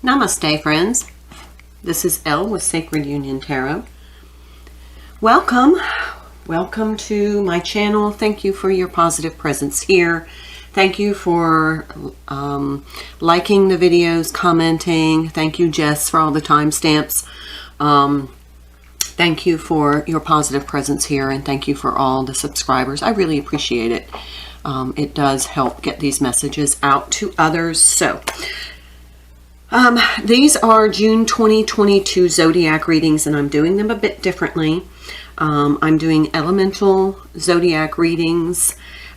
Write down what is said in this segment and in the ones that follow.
Namaste, friends. This is Elle with Sacred Union Tarot. Welcome to my channel. Thank you for your positive presence here. Thank you for liking the videos, commenting. Thank you, Jess, for all the timestamps. Thank you for your positive presence here, and thank you for all the subscribers. I really appreciate it. It does help get these messages out to others. So these are June 2022 zodiac readings, and I'm doing them a bit differently. I'm doing elemental zodiac readings.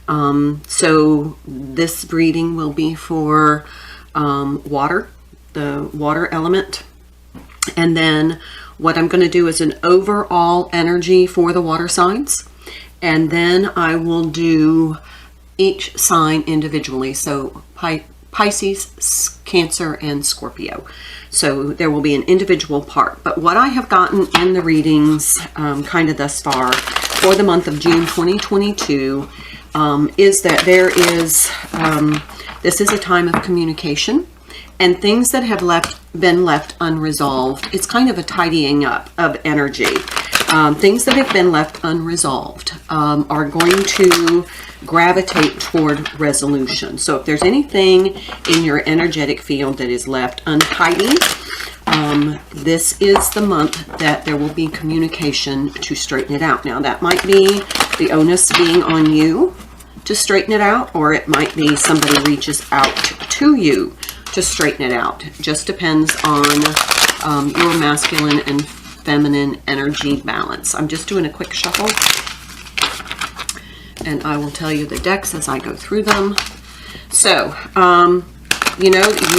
So this reading will be for water, the water element. And then what I'm going to do is an overall energy for the water signs. And then I will do each sign individually. So Pisces, Cancer, and Scorpio. So there will be an individual part. But what I have gotten in the readings kind of thus far for the month of June 2022 is that there is, this is a time of communication and things that have been left unresolved. It's kind of a tidying up of energy. Things that have been left unresolved are going to gravitate toward resolution. So if there's anything in your energetic field that is left untidy, this is the month that there will be communication to straighten it out. Now that might be the onus being on you to straighten it out, or it might be somebody reaches out to you to straighten it out. It just depends on your masculine and feminine energy balance. I'm just doing a quick shuffle, and I will tell you the decks as I go through them. So, you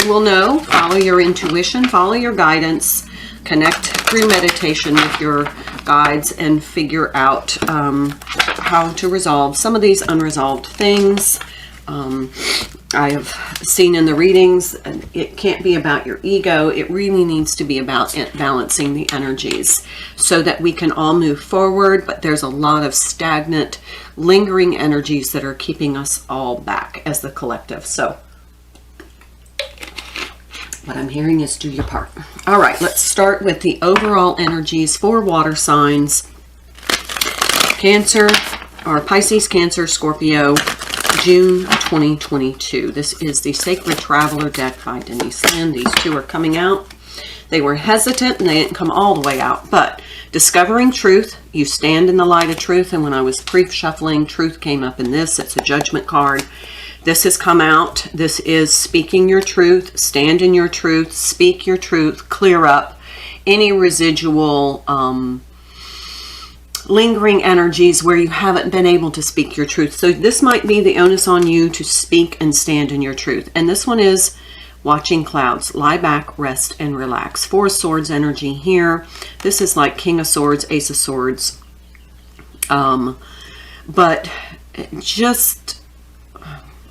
will know, follow your intuition, follow your guidance, connect through meditation with your guides, and figure out how to resolve some of these unresolved things. I have seen in the readings, it can't be about your ego. It really needs to be about balancing the energies so that we can all move forward. But there's a lot of stagnant, lingering energies that are keeping us all back as the collective. So what I'm hearing is do your part. All right, let's start with the overall energies for water signs. Cancer, or Pisces, Cancer, Scorpio, June 2022. This is the Sacred Traveler deck by Denise Lynn. These two are coming out. They were hesitant and they didn't come all the way out, but discovering truth, you stand in the light of truth. And when I was pre-shuffling, truth came up in this. It's a judgment card. This has come out. This is speaking your truth, stand in your truth, speak your truth, clear up any residual lingering energies where you haven't been able to speak your truth. So this might be the onus on you to speak and stand in your truth. And this one is watching clouds. Lie back, rest, and relax. Four of Swords energy here. This is like King of Swords, Ace of Swords. But just,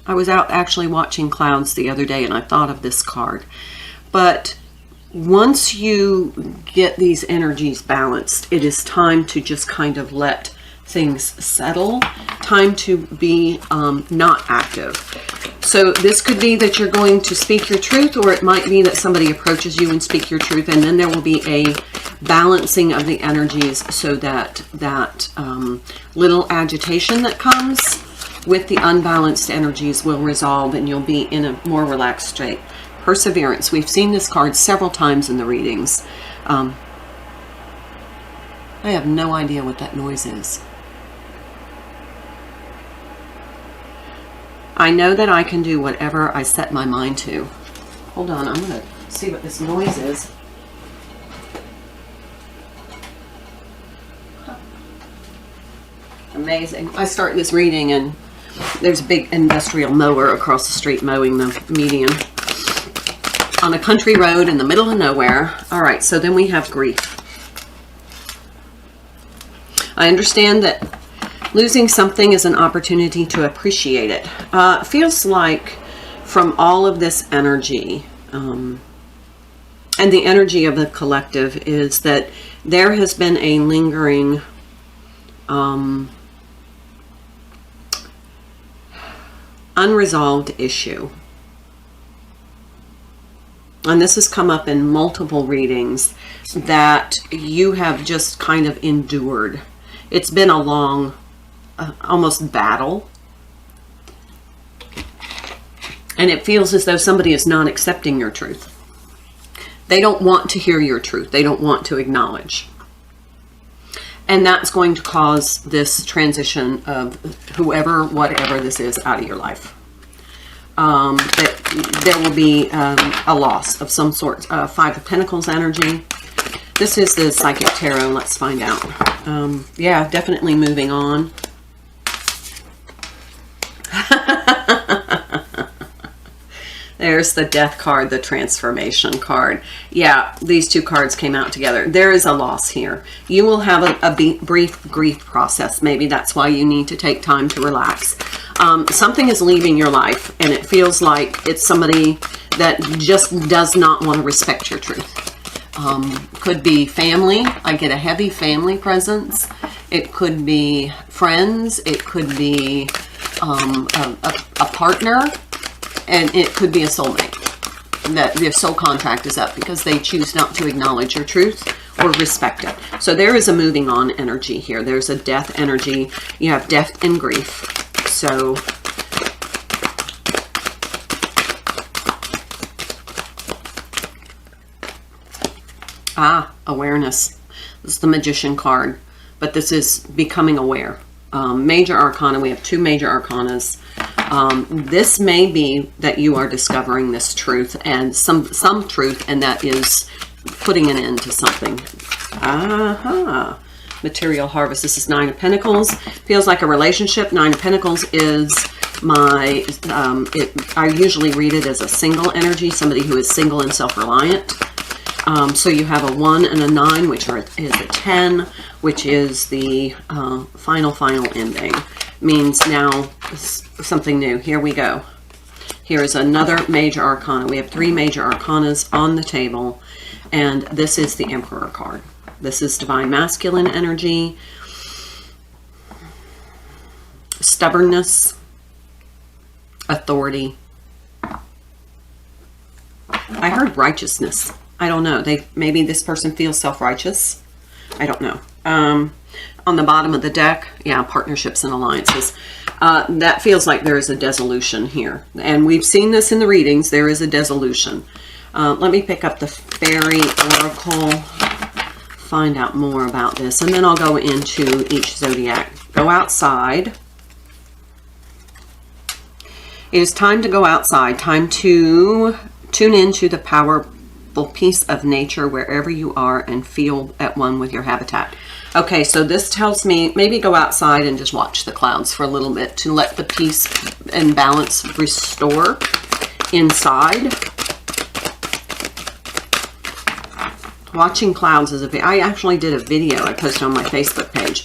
I was out actually watching clouds the other day and I thought of this card. But once you get these energies balanced, it is time to just kind of let things settle. Time to be not active. So this could be that you're going to speak your truth, or it might be that somebody approaches you and speak your truth, and then there will be a balancing of the energies so that that little agitation that comes with the unbalanced energies will resolve and you'll be in a more relaxed state. Perseverance. We've seen this card several times in the readings. I have no idea what that noise is. I know that I can do whatever I set my mind to. Hold on, I'm going to see what this noise is. Amazing. I start this reading and there's a big industrial mower across the street mowing the median on a country road in the middle of nowhere. All right, so then we have grief. I understand that losing something is an opportunity to appreciate it. Feels like from all of this energy, and the energy of the collective, is that there has been a lingering unresolved issue. And this has come up in multiple readings, that you have just kind of endured. It's been a long, almost battle. And it feels as though somebody is not accepting your truth. They don't want to hear your truth. They don't want to acknowledge. And that's going to cause this transition of whoever, whatever this is, out of your life. That there will be a loss of some sort. Five of Pentacles energy. This is the Psychic Tarot. Let's find out. Yeah, definitely moving on. There's the Death card, the Transformation card. Yeah, these two cards came out together. There is a loss here. You will have a brief grief process. Maybe that's why you need to take time to relax. Something is leaving your life, and it feels like it's somebody that just does not want to respect your truth. Could be family. I get a heavy family presence. It could be friends. It could be a partner. And it could be a soulmate. That their soul contract is up because they choose not to acknowledge your truth or respect it. So there is a moving on energy here. There's a death energy. You have death and grief. So awareness. This is the Magician card. But this is becoming aware. Major Arcana. We have two Major Arcanas. This may be that you are discovering this truth, and some truth, and that is putting an end to something. Material harvest. This is Nine of Pentacles. Feels like a relationship. Nine of Pentacles is my, I usually read it as a single energy, somebody who is single and self-reliant. So you have a 1 and a 9, which is a 10, which is the final ending. Means now something new. Here we go. Here is another Major Arcana. We have 3 Major Arcanas on the table, and this is the Emperor card. This is Divine Masculine energy, stubbornness, authority. I heard righteousness. I don't know. Maybe this person feels self-righteous. I don't know. On the bottom of the deck, yeah, partnerships and alliances. That feels like there is a dissolution here. And we've seen this in the readings. There is a dissolution. Let me pick up the Fairy Oracle, find out more about this, and then I'll go into each zodiac. Go outside. It is time to go outside. Time to tune into the powerful piece of nature wherever you are and feel at one with your habitat. Okay, so this tells me maybe go outside and just watch the clouds for a little bit to let the peace and balance restore inside. Watching clouds is I actually did a video I posted on my Facebook page,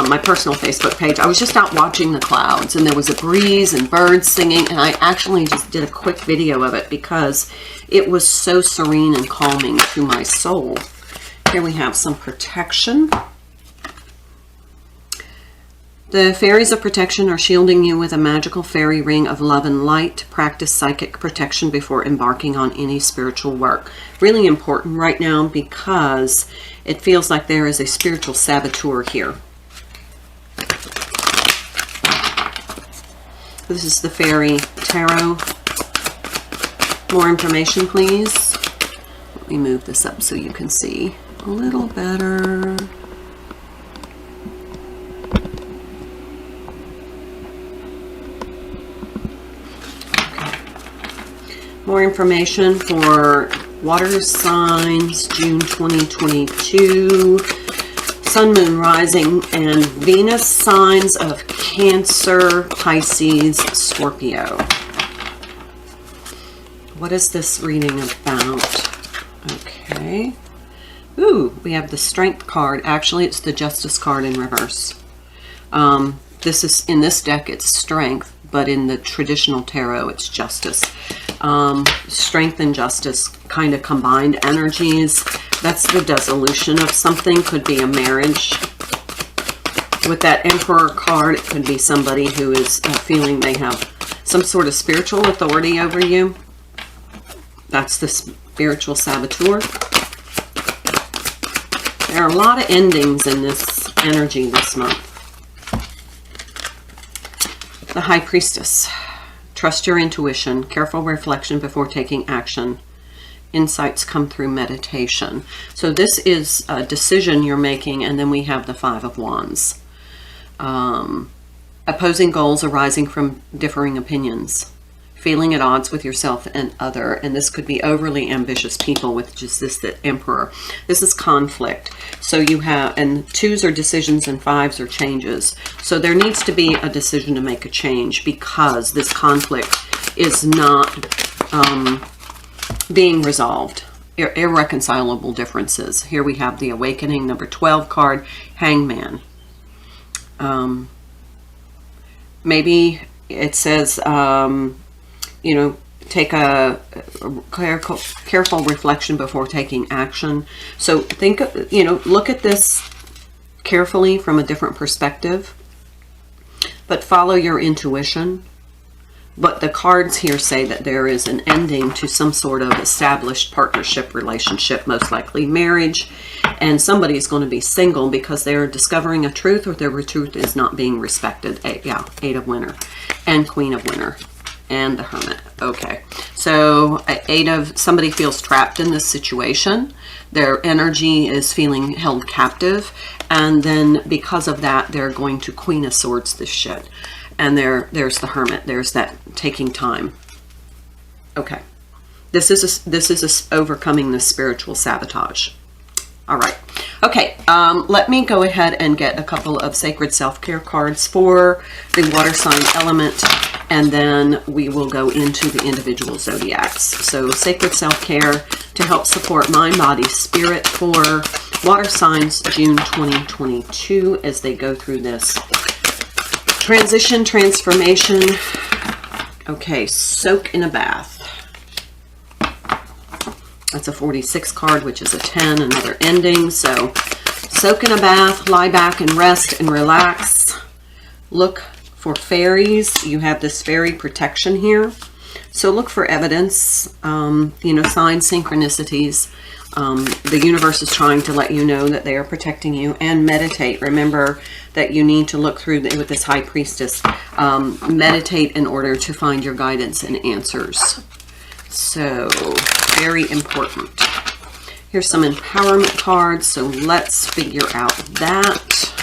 my personal Facebook page. I was just out watching the clouds, and there was a breeze and birds singing, and I actually just did a quick video of it because it was so serene and calming to my soul. Here we have some protection. The fairies of protection are shielding you with a magical fairy ring of love and light. Practice psychic protection before embarking on any spiritual work. Really important right now because it feels like there is a spiritual saboteur here. This is the Fairy Tarot. More information, please. Let me move this up so you can see a little better. More information for water signs, June 2022. Sun, Moon, Rising, and Venus signs of Cancer, Pisces, Scorpio. What is this reading about? Okay. Ooh, we have the Strength card. Actually, it's the Justice card in reverse. This is, in this deck, it's Strength, but in the traditional tarot, it's Justice. Strength and Justice kind of combined energies. That's the dissolution of something. Could be a marriage. With that Emperor card, it could be somebody who is feeling they have some sort of spiritual authority over you. That's the spiritual saboteur. There are a lot of endings in this energy this month. The High Priestess. Trust your intuition. Careful reflection before taking action. Insights come through meditation. So this is a decision you're making, and then we have the Five of Wands. Opposing goals arising from differing opinions. Feeling at odds with yourself and other. And this could be overly ambitious people with just this, the Emperor. This is conflict. So you have, and 2s are decisions and 5s are changes. So there needs to be a decision to make a change because this conflict is not being resolved. Irreconcilable differences. Here we have the Awakening, number 12 card, Hangman. Maybe it says, you know, take a careful reflection before taking action. So think, you know, look at this carefully from a different perspective, but follow your intuition. But the cards here say that there is an ending to some sort of established partnership relationship, most likely marriage, and somebody is going to be single because they're discovering a truth or their truth is not being respected. Eight of Winter and Queen of Winter. And the Hermit. Okay, so somebody feels trapped in this situation. Their energy is feeling held captive, and then because of that, they're going to Queen of Swords this shit. And there's the Hermit. There's that taking time. Okay, this is overcoming the spiritual sabotage. All right. Okay, let me go ahead and get a couple of sacred self-care cards for the water sign element, and then we will go into the individual zodiacs. So sacred self-care to help support mind, body, spirit for water signs June 2022 as they go through this transition, transformation. Okay, soak in a bath. That's a 46 card, which is a 10, another ending. So soak in a bath, lie back and rest and relax. Look for fairies. You have this fairy protection here. So look for evidence, you know, signs, synchronicities. The universe is trying to let you know that they are protecting you. And meditate. Remember that you need to look through with this High Priestess. Meditate in order to find your guidance and answers. So, very important. Here's some empowerment cards, so let's figure out that.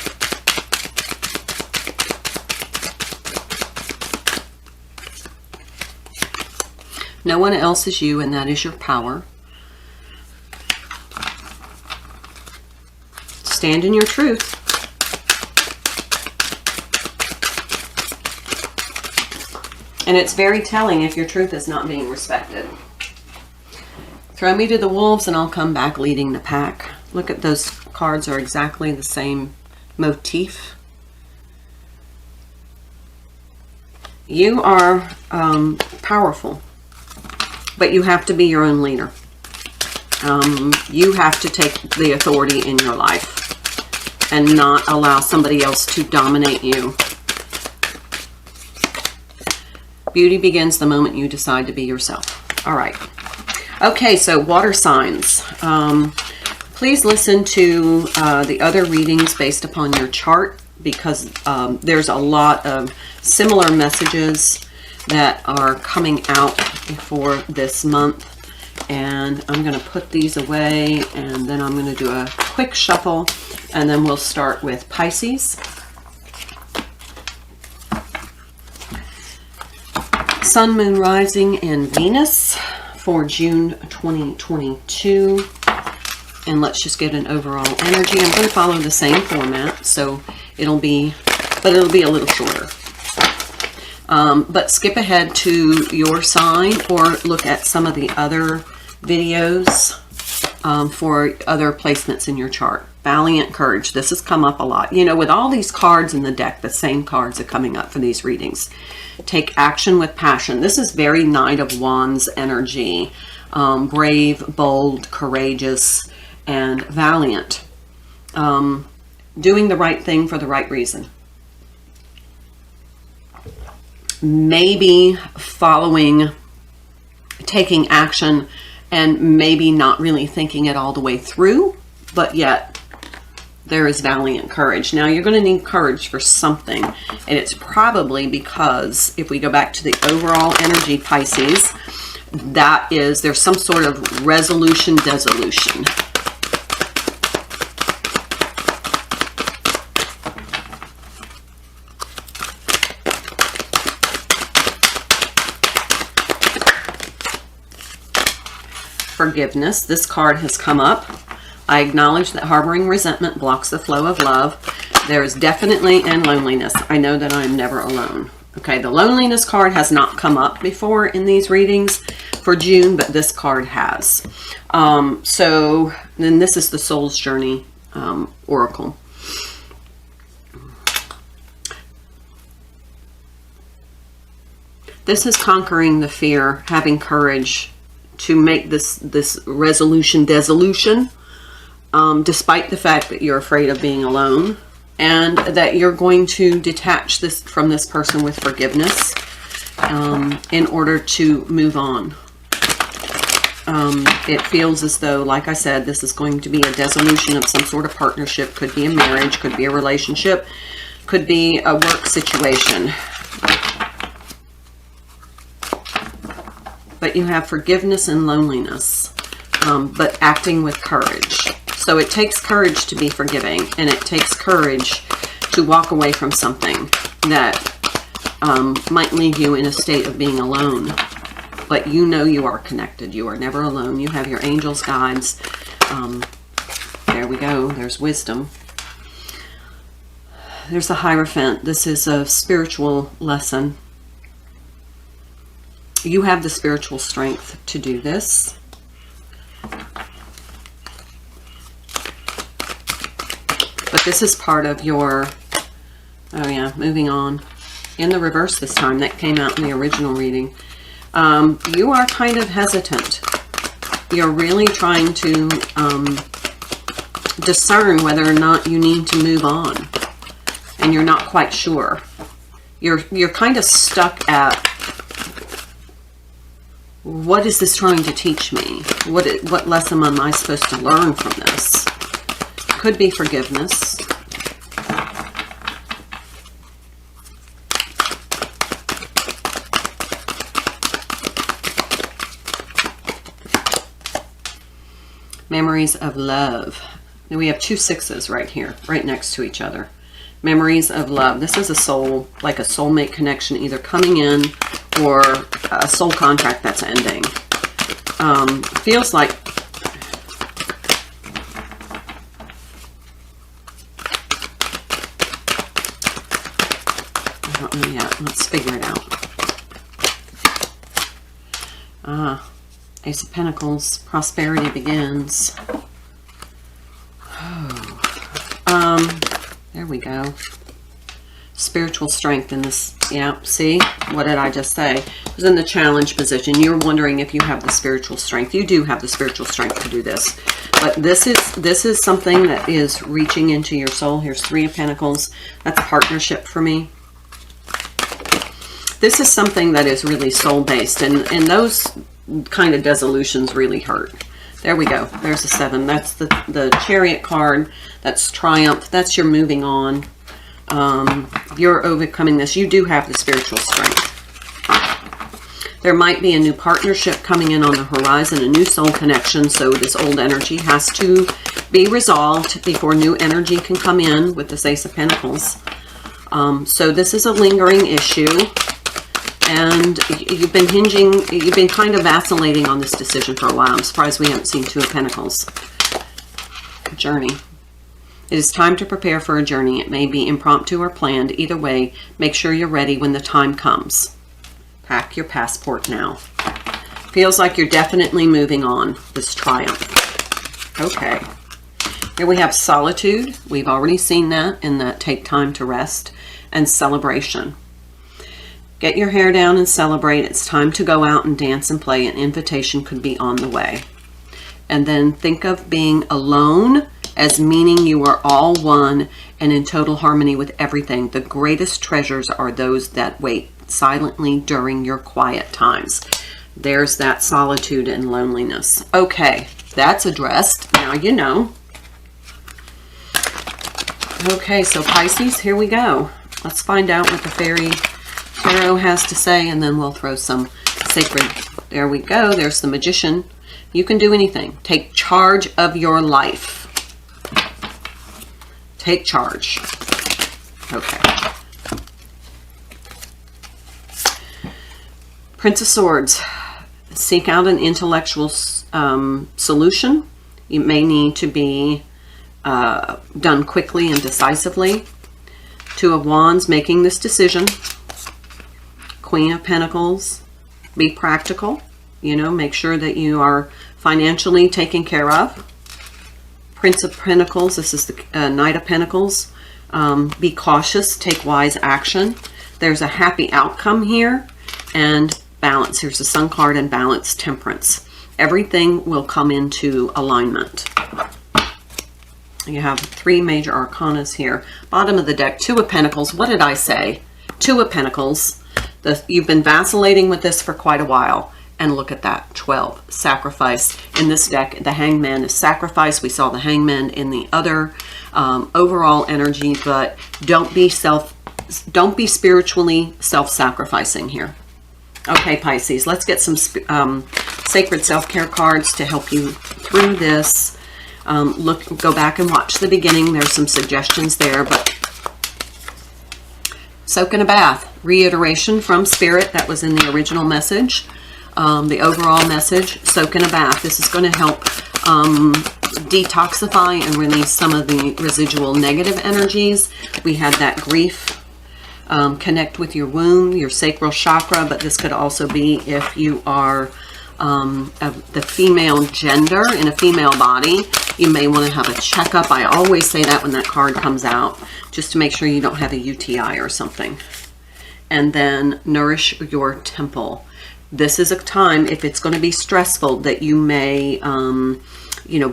No one else is you, and that is your power. Stand in your truth. And it's very telling if your truth is not being respected. Throw me to the wolves and I'll come back leading the pack. Look at those cards are exactly the same motif. You are powerful, but you have to be your own leader. You have to take the authority in your life and not allow somebody else to dominate you. Beauty begins the moment you decide to be yourself. All right. Okay, so water signs. Please listen to the other readings based upon your chart because there's a lot of similar messages that are coming out for this month. And I'm going to put these away and then I'm going to do a quick shuffle and then we'll start with Pisces. Sun, Moon, Rising, and Venus for June 2022. And let's just get an overall energy. I'm going to follow the same format, so it'll be a little shorter. But skip ahead to your sign or look at some of the other videos for other placements in your chart. Valiant, courage. This has come up a lot. You know, with all these cards in the deck, the same cards are coming up for these readings. Take action with passion. This is very Knight of Wands energy. Brave, bold, courageous, and valiant. Doing the right thing for the right reason. Maybe following, taking action, and maybe not really thinking it all the way through, but yet there is valiant courage. Now, you're going to need courage for something, and it's probably because if we go back to the overall energy, Pisces, that is, there's some sort of resolution, dissolution. Forgiveness. This card has come up. I acknowledge that harboring resentment blocks the flow of love. There is definitely, and loneliness. I know that I'm never alone. Okay, the loneliness card has not come up before in these readings for June, but this card has. So then this is the Soul's Journey Oracle. This is conquering the fear, having courage to make this resolution, dissolution, despite the fact that you're afraid of being alone, and that you're going to detach this from this person with forgiveness in order to move on. It feels as though, like I said, this is going to be a dissolution of some sort of partnership. Could be a marriage, could be a relationship, could be a work situation. But you have forgiveness and loneliness, but acting with courage. So it takes courage to be forgiving, and it takes courage to walk away from something that might leave you in a state of being alone. But you know you are connected. You are never alone. You have your angels, guides. There we go. There's wisdom. There's the Hierophant. This is a spiritual lesson. You have the spiritual strength to do this. But this is part of your, oh yeah, moving on. In the reverse this time, that came out in the original reading. You are kind of hesitant. You're really trying to discern whether or not you need to move on. And you're not quite sure. You're kind of stuck at, what is this trying to teach me? What lesson am I supposed to learn from this? Could be forgiveness. Memories of love. Now we have two sixes right here, right next to each other. Memories of love. This is a soul, like a soulmate connection, either coming in or a soul contract that's ending. Feels like I don't know yet. Let's figure it out. Ace of Pentacles. Prosperity begins. There we go. Spiritual strength in this. Yeah, see? What did I just say? It was in the challenge position. You're wondering if you have the spiritual strength. You do have the spiritual strength to do this. But this is something that is reaching into your soul. Here's Three of Pentacles. That's a partnership for me. This is something that is really soul-based. And those kind of dissolutions really hurt. There we go. There's a 7. That's the Chariot card. That's triumph. That's your moving on. You're overcoming this. You do have the spiritual strength. There might be a new partnership coming in on the horizon, a new soul connection. So this old energy has to be resolved before new energy can come in with this Ace of Pentacles. So this is a lingering issue. And you've been kind of vacillating on this decision for a while. I'm surprised we haven't seen Two of Pentacles. Journey. It is time to prepare for a journey. It may be impromptu or planned. Either way, make sure you're ready when the time comes. Pack your passport now. Feels like you're definitely moving on. This triumph. Okay. Here we have solitude. We've already seen that in that take time to rest, and celebration. Get your hair down and celebrate. It's time to go out and dance and play. An invitation could be on the way. And then think of being alone as meaning you are all one and in total harmony with everything. The greatest treasures are those that wait silently during your quiet times. There's that solitude and loneliness. Okay, that's addressed. Now you know. Okay, so Pisces, here we go. Let's find out what the Fairy Tarot has to say, and then we'll throw some sacred. There we go. There's the Magician. You can do anything. Take charge of your life. Take charge. Okay. Prince of Swords. Seek out an intellectual solution. It may need to be done quickly and decisively. Two of Wands, making this decision. Queen of Pentacles, be practical. You know, make sure that you are financially taken care of. Prince of Pentacles, this is the Knight of Pentacles. Be cautious, take wise action. There's a happy outcome here. And balance. Here's the Sun card and balance, Temperance. Everything will come into alignment. You have three major arcanas here. Bottom of the deck, Two of Pentacles. What did I say? Two of Pentacles. You've been vacillating with this for quite a while. And look at that, 12, sacrifice. In this deck, the Hangman is sacrifice. We saw the Hangman in the other overall energy, but don't be spiritually self-sacrificing here. Okay, Pisces, let's get some sacred self-care cards to help you through this. Go back and watch the beginning. There's some suggestions there, but soak in a bath. Reiteration from Spirit. That was in the original message. The overall message, soak in a bath. This is going to help detoxify and release some of the residual negative energies. We had that grief. Connect with your womb, your sacral chakra, but this could also be if you are the female gender in a female body. You may want to have a checkup. I always say that when that card comes out, just to make sure you don't have a UTI or something. And then nourish your temple. This is a time, if it's going to be stressful, that you may,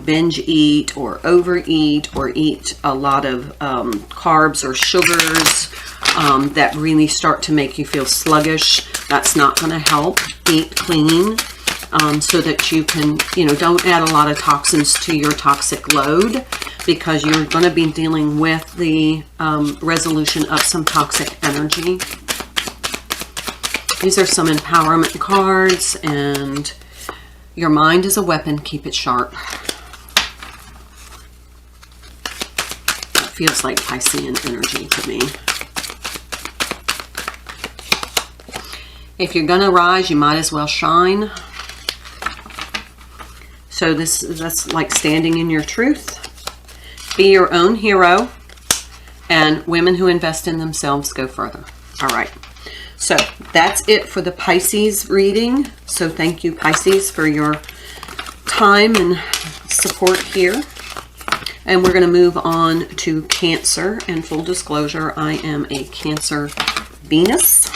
binge eat or overeat or eat a lot of carbs or sugars that really start to make you feel sluggish. That's not going to help. Eat clean so that you can, don't add a lot of toxins to your toxic load, because you're going to be dealing with the resolution of some toxic energy. These are some empowerment cards, and your mind is a weapon. Keep it sharp. That feels like Piscean energy to me. If you're going to rise, you might as well shine. So that's like standing in your truth. Be your own hero, and women who invest in themselves go further. All right. So that's it for the Pisces reading. So thank you, Pisces, for your time and support here. And we're going to move on to Cancer. And full disclosure, I am a Cancer Venus.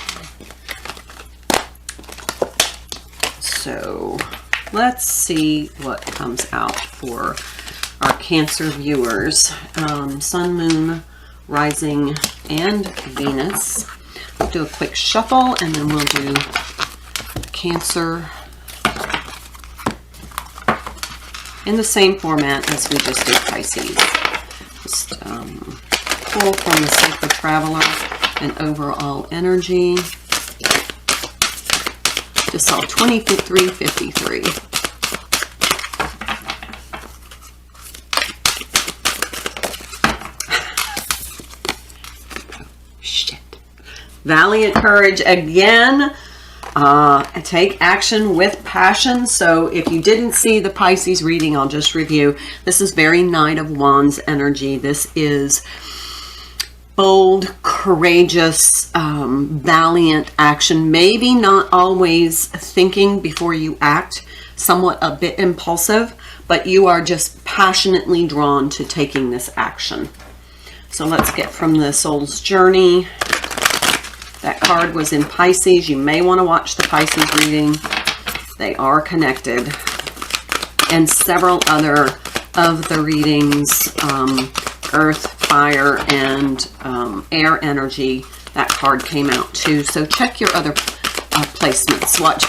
So let's see what comes out for our Cancer viewers. Sun, Moon, Rising, and Venus. We'll do a quick shuffle, and then we'll do Cancer in the same format as we just did Pisces. Just pull from the Sacred Traveler and overall energy. Just saw 2353. Shit. Valiant courage again. Take action with passion. So if you didn't see the Pisces reading, I'll just review. This is very Knight of Wands energy. This is bold, courageous, valiant action. Maybe not always thinking before you act, somewhat a bit impulsive, but you are just passionately drawn to taking this action. So let's get from the Soul's Journey. That card was in Pisces. You may want to watch the Pisces reading. They are connected. And several other of the readings, earth, fire, and air energy, that card came out too. So check your other placements. Watch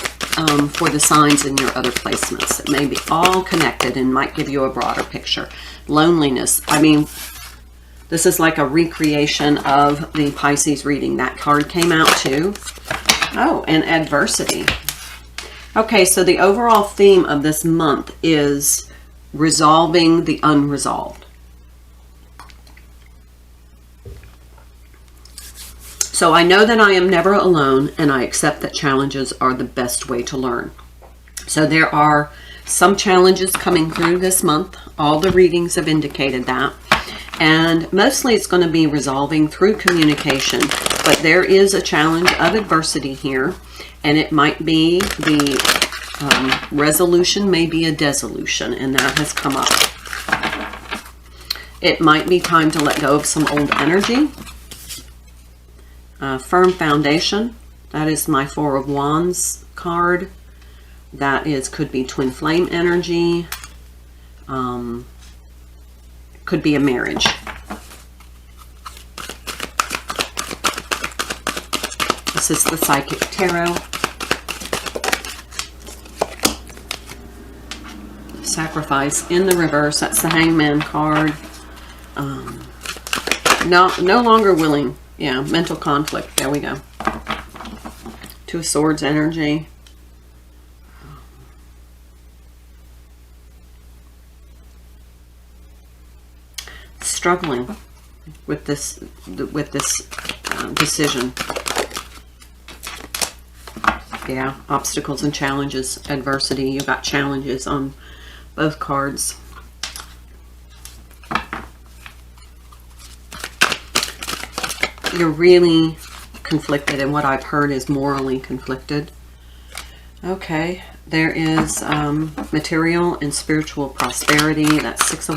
for the signs in your other placements. It may be all connected and might give you a broader picture. Loneliness. I mean, this is like a recreation of the Pisces reading. That card came out too. Oh, and adversity. Okay, so the overall theme of this month is resolving the unresolved. So I know that I am never alone, and I accept that challenges are the best way to learn. So there are some challenges coming through this month. All the readings have indicated that. And mostly it's going to be resolving through communication. But there is a challenge of adversity here. And it might be the resolution may be a dissolution. And that has come up. It might be time to let go of some old energy. Firm foundation. That is my Four of Wands card. That is, could be twin flame energy. Could be a marriage. This is the Psychic Tarot. Sacrifice in the reverse. That's the Hangman card. No longer willing. Yeah, mental conflict. There we go. Two of Swords energy. Struggling with this decision. Yeah, obstacles and challenges, adversity. You got challenges on both cards. You're really conflicted, and what I've heard is morally conflicted. Okay, there is material and spiritual prosperity. That's Six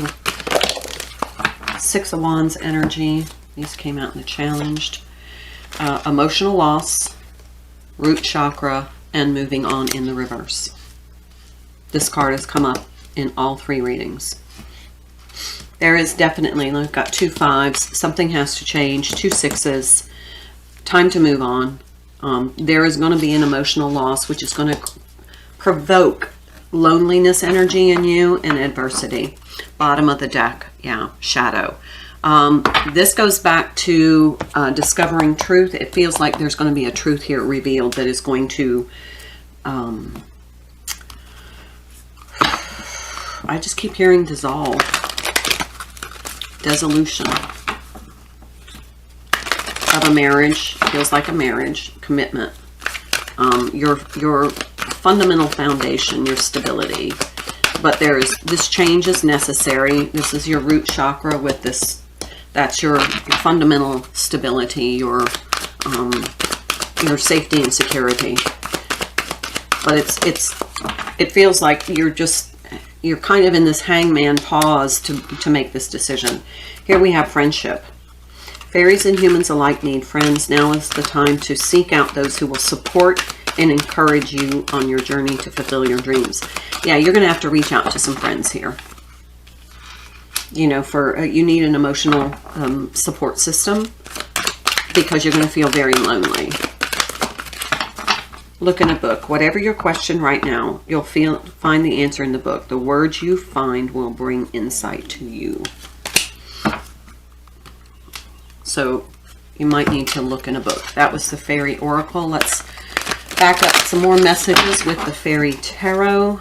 of Wands energy. These came out in the challenged. Emotional loss, root chakra, and moving on in the reverse. This card has come up in all three readings. There is definitely, I've got 2 5s. Something has to change. 2 6s. Time to move on. There is going to be an emotional loss, which is going to provoke loneliness energy in you and adversity. Bottom of the deck. Yeah, shadow. This goes back to discovering truth. It feels like there's going to be a truth here revealed that is going to... I just keep hearing dissolve. Dissolution of a marriage. Feels like a marriage. Commitment. Your fundamental foundation, your stability. But this change is necessary. This is your root chakra with this. That's your fundamental stability, your safety and security. But it feels like you're kind of in this hangman pause to make this decision. Here we have friendship. Fairies and humans alike need friends. Now is the time to seek out those who will support and encourage you on your journey to fulfill your dreams. Yeah, you're going to have to reach out to some friends here. You know, you need an emotional support system because you're going to feel very lonely. Look in a book. Whatever your question right now, you'll find the answer in the book. The words you find will bring insight to you. So you might need to look in a book. That was the Fairy Oracle. Let's back up some more messages with the Fairy Tarot.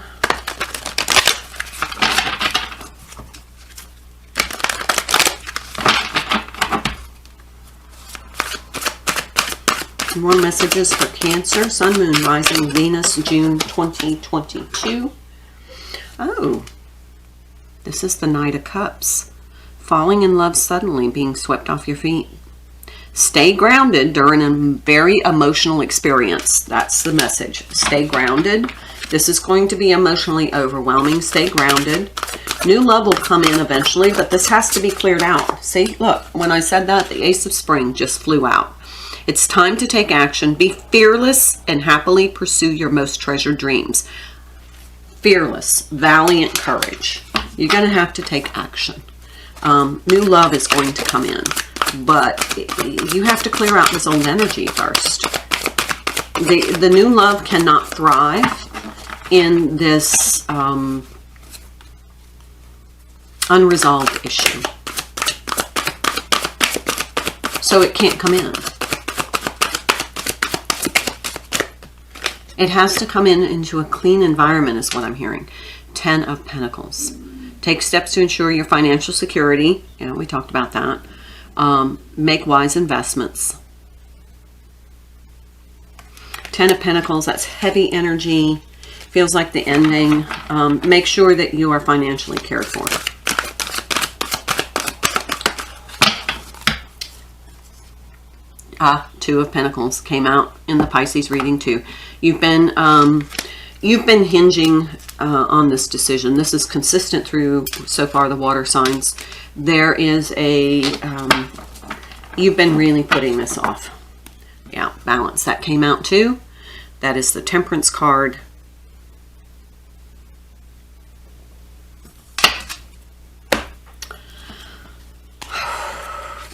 More messages for Cancer, Sun, Moon, Rising, Venus, June 2022. Oh, this is the Knight of Cups. Falling in love suddenly, being swept off your feet. Stay grounded during a very emotional experience. That's the message. Stay grounded This is going to be emotionally overwhelming. Stay grounded. New love will come in eventually, but this has to be cleared out. See, look, when I said that, the Ace of Spring just flew out. It's time to take action. Be fearless and happily pursue your most treasured dreams. Fearless, valiant courage. You're going to have to take action. New love is going to come in, but you have to clear out this old energy first. The new love cannot thrive in this unresolved issue. So it can't come in. It has to come in into a clean environment is what I'm hearing. 10 of Pentacles. Take steps to ensure your financial security. Yeah, we talked about that. Make wise investments. 10 of Pentacles, that's heavy energy. Feels like the ending. Make sure that you are financially cared for. Two of Pentacles came out in the Pisces reading too. You've been hinging on this decision. This is consistent through so far the water signs. There is a you've been really putting this off. Yeah, balance, that came out too. That is the Temperance card.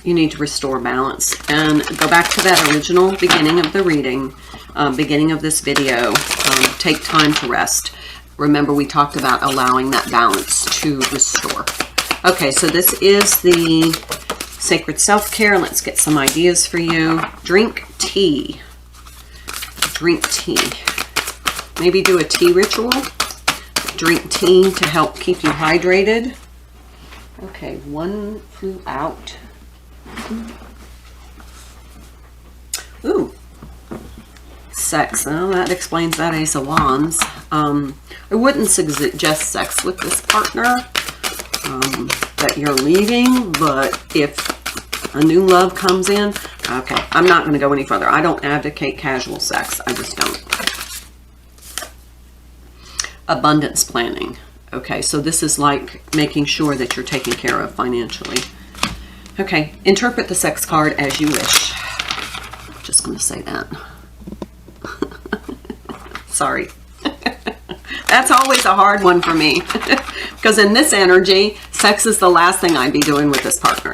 You need to restore balance and go back to that original beginning of the reading, beginning of this video. Take time to rest. Remember, we talked about allowing that balance to restore. Okay, so this is the Sacred Self-Care. Let's get some ideas for you. Drink tea. Drink tea. Maybe do a tea ritual. Drink tea to help keep you hydrated. Okay, one flew out. Ooh, sex. Oh, that explains that Ace of Wands. I wouldn't suggest sex with this partner that you're leaving, but if a new love comes in, okay, I'm not going to go any further. I don't advocate casual sex. I just don't. Abundance planning. Okay, so this is like making sure that you're taken care of financially. Okay, interpret the sex card as you wish. Just going to say that. Sorry. That's always a hard one for me. Because in this energy, sex is the last thing I'd be doing with this partner.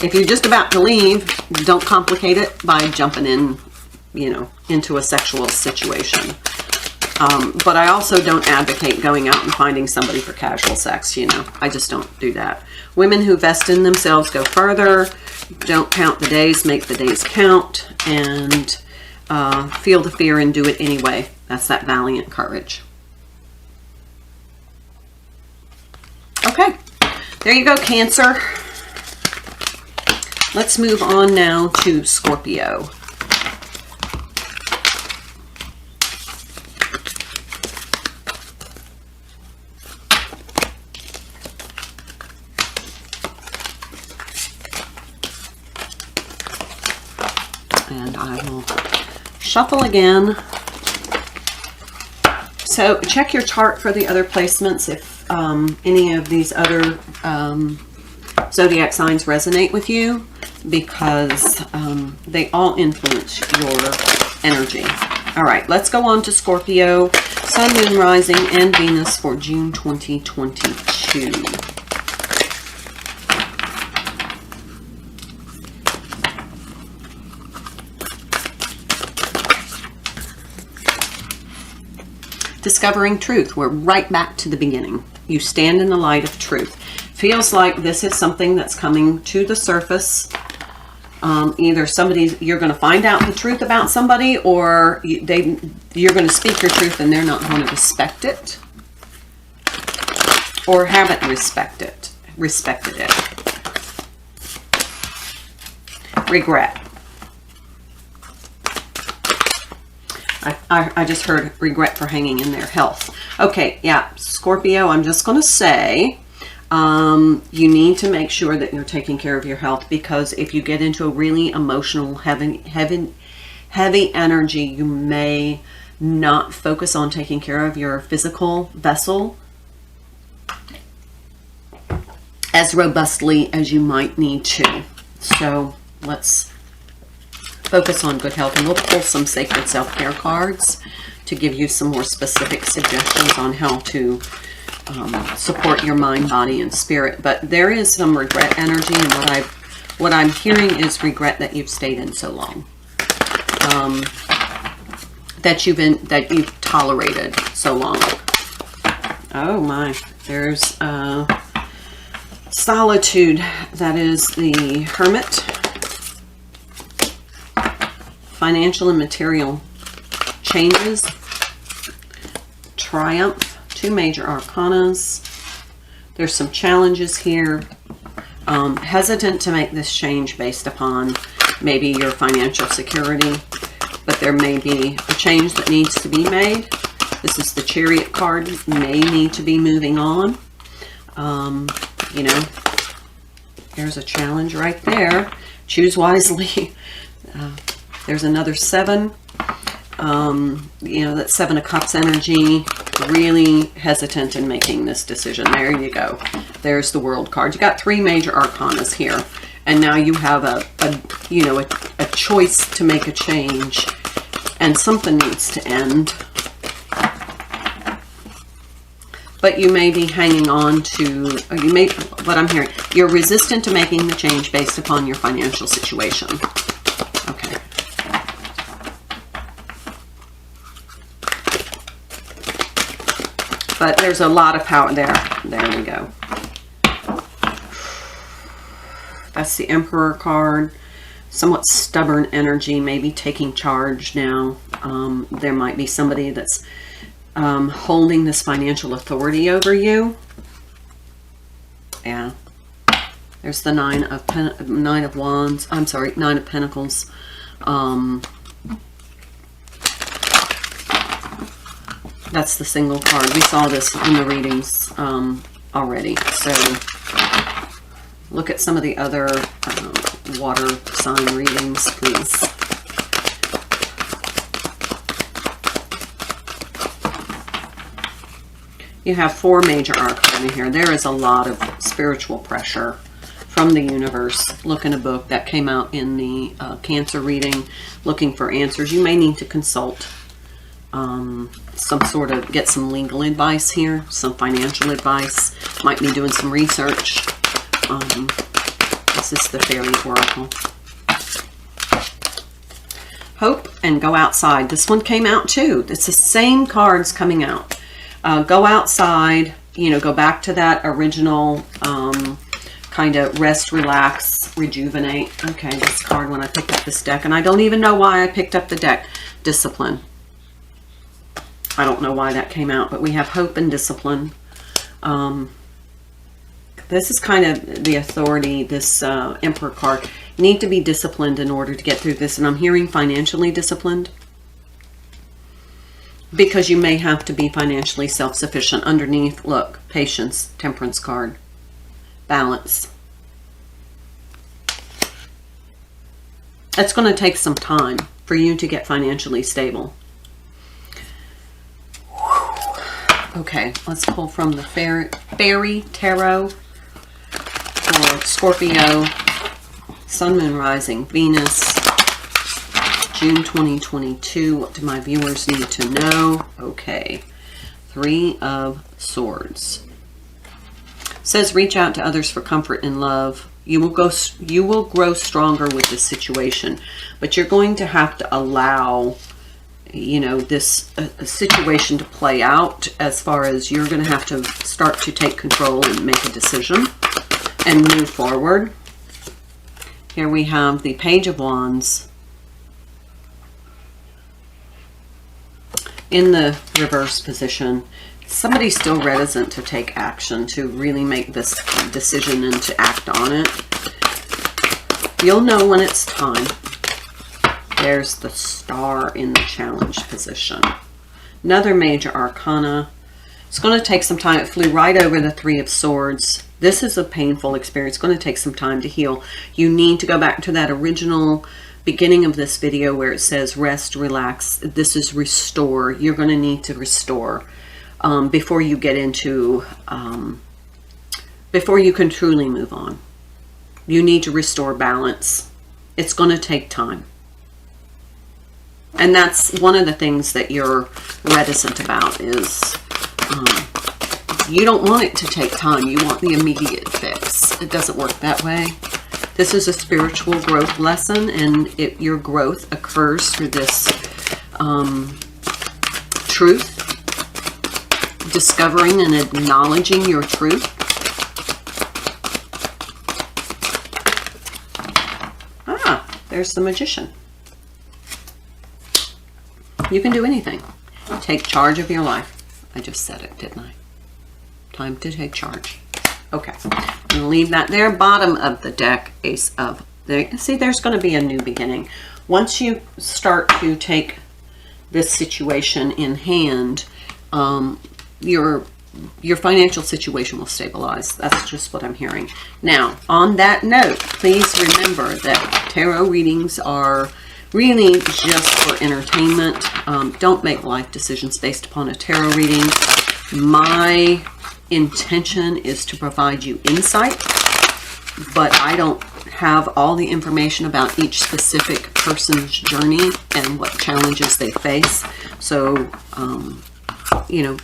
If you're just about to leave, don't complicate it by jumping in, you know, into a sexual situation. But I also don't advocate going out and finding somebody for casual sex, you know. I just don't do that. Women who vest in themselves go further. Don't count the days, make the days count. And feel the fear and do it anyway. That's that valiant courage. Okay, there you go, Cancer. Let's move on now to Scorpio. And I will shuffle again. So check your chart for the other placements if any of these other zodiac signs resonate with you, because they all influence your energy. All right, let's go on to Scorpio, Sun, Moon, Rising, and Venus for June 2022. Discovering truth. We're right back to the beginning. You stand in the light of truth. Feels like this is something that's coming to the surface. Either you're going to find out the truth about somebody, or you're going to speak your truth and they're not going to respect it, or haven't respected it. Regret. I just heard regret for hanging in there. Health. Okay, yeah, Scorpio, I'm just going to say you need to make sure that you're taking care of your health, because if you get into a really emotional, heavy energy, you may not focus on taking care of your physical vessel as robustly as you might need to. So let's focus on good health, and we'll pull some sacred self-care cards to give you some more specific suggestions on how to support your mind, body, and spirit. But there is some regret energy, and what I'm hearing is regret that you've stayed in so long, that you've tolerated so long. Oh my, there's solitude. That is the Hermit. Financial and material changes. Triumph. Two major arcanas. There's some challenges here. Hesitant to make this change based upon maybe your financial security, but there may be a change that needs to be made. This is the Chariot card. You may need to be moving on. You know, there's a challenge right there. Choose wisely. There's another 7. You know, that 7 of Cups energy. Really hesitant in making this decision. There you go. There's the World card. You got 3 major arcanas here, and now you have a choice to make a change, and something needs to end. But you may be hanging on to, what I'm hearing, you're resistant to making the change based upon your financial situation. Okay. But there's a lot of power there. There we go. That's the Emperor card. Somewhat stubborn energy, maybe taking charge now. There might be somebody that's holding this financial authority over you. Yeah. There's the Nine of Wands. I'm sorry, 9 of Pentacles. That's the single card. We saw this in the readings already. So look at some of the other water sign readings, please. You have 4 major arcana here. There is a lot of spiritual pressure from the universe. Look in a book that came out in the Cancer reading, looking for answers. You may need to consult some sort of, get some legal advice here, some financial advice. Might be doing some research. This is the Fairy Oracle. Hope and go outside. This one came out too. It's the same cards coming out. Go outside, you know, go back to that original kind of rest, relax, rejuvenate. Okay, this card when I picked up this deck, and I don't even know why I picked up the deck. Discipline. I don't know why that came out, but we have hope and discipline. This is kind of the authority, this Emperor card. You need to be disciplined in order to get through this, and I'm hearing financially disciplined, because you may have to be financially self-sufficient. Underneath, look, patience, Temperance card, balance. It's going to take some time for you to get financially stable. Okay, let's pull from the Fairy Tarot for Scorpio, Sun, Moon, Rising, Venus, June 2022. What do my viewers need to know? Okay, 3 of Swords. Says reach out to others for comfort and love. You will grow stronger with this situation, but you're going to have to allow, you know, this situation to play out, as far as you're going to have to start to take control and make a decision and move forward. Here we have the Page of Wands in the reverse position. Somebody's still reticent to take action, to really make this decision and to act on it. You'll know when it's time. There's the Star in the challenge position. Another major arcana. It's going to take some time. It flew right over the 3 of Swords. This is a painful experience. It's going to take some time to heal. You need to go back to that original beginning of this video where it says rest, relax, this is restore. You're going to need to restore before you get into, before you can truly move on. You need to restore balance. It's going to take time. And that's one of the things that you're reticent about is you don't want it to take time. You want the immediate fix. It doesn't work that way. This is a spiritual growth lesson, and your growth occurs through this truth, discovering and acknowledging your truth. Ah, there's the Magician. You can do anything. Take charge of your life. I just said it, didn't I? Time to take charge. Okay, I'm going to leave that there. Bottom of the deck, Ace of... See, there's going to be a new beginning. Once you start to take this situation in hand, your financial situation will stabilize. That's just what I'm hearing. Now, on that note, please remember that tarot readings are really just for entertainment. Don't make life decisions based upon a tarot reading. My intention is to provide you insight, but I don't have all the information about each specific person's journey and what challenges they face. So, you know,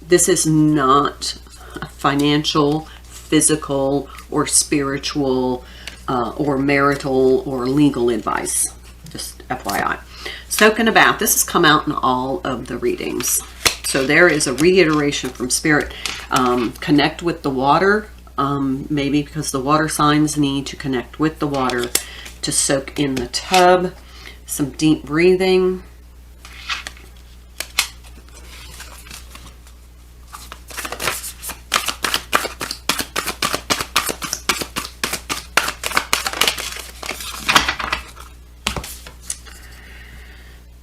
this is not a financial, physical, or spiritual, or marital, or legal advice. Just FYI. Soak in a bath. This has come out in all of the readings. So there is a reiteration from Spirit. Connect with the water. Maybe because the water signs need to connect with the water to soak in the tub. Some deep breathing.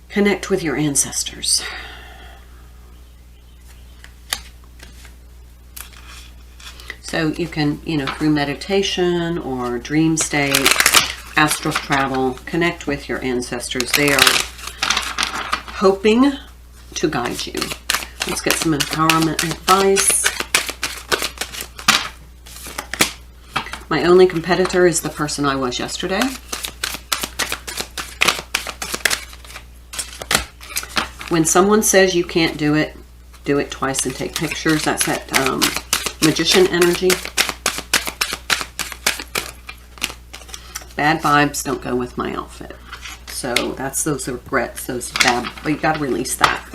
Connect with your ancestors. So you can, you know, through meditation or dream state, astral travel, connect with your ancestors. They are hoping to guide you. Let's get some empowerment advice. My only competitor is the person I was yesterday. When someone says you can't do it twice and take pictures. That's that Magician energy. Bad vibes don't go with my outfit. So that's those regrets, those bad, but you got to release that.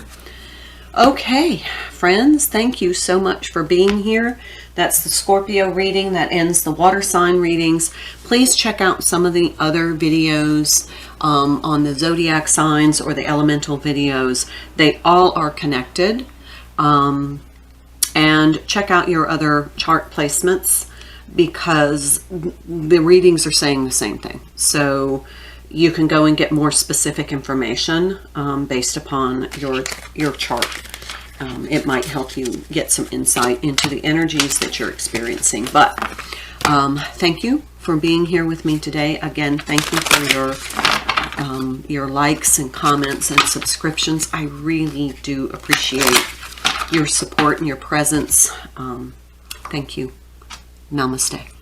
Okay, friends, thank you so much for being here. That's the Scorpio reading. That ends the water sign readings. Please check out some of the other videos on the zodiac signs or the elemental videos. They all are connected. And check out your other chart placements because the readings are saying the same thing. So you can go and get more specific information based upon your chart. It might help you get some insight into the energies that you're experiencing. But thank you for being here with me today. Again, thank you for your likes and comments and subscriptions. I really do appreciate your support and your presence. Thank you. Namaste.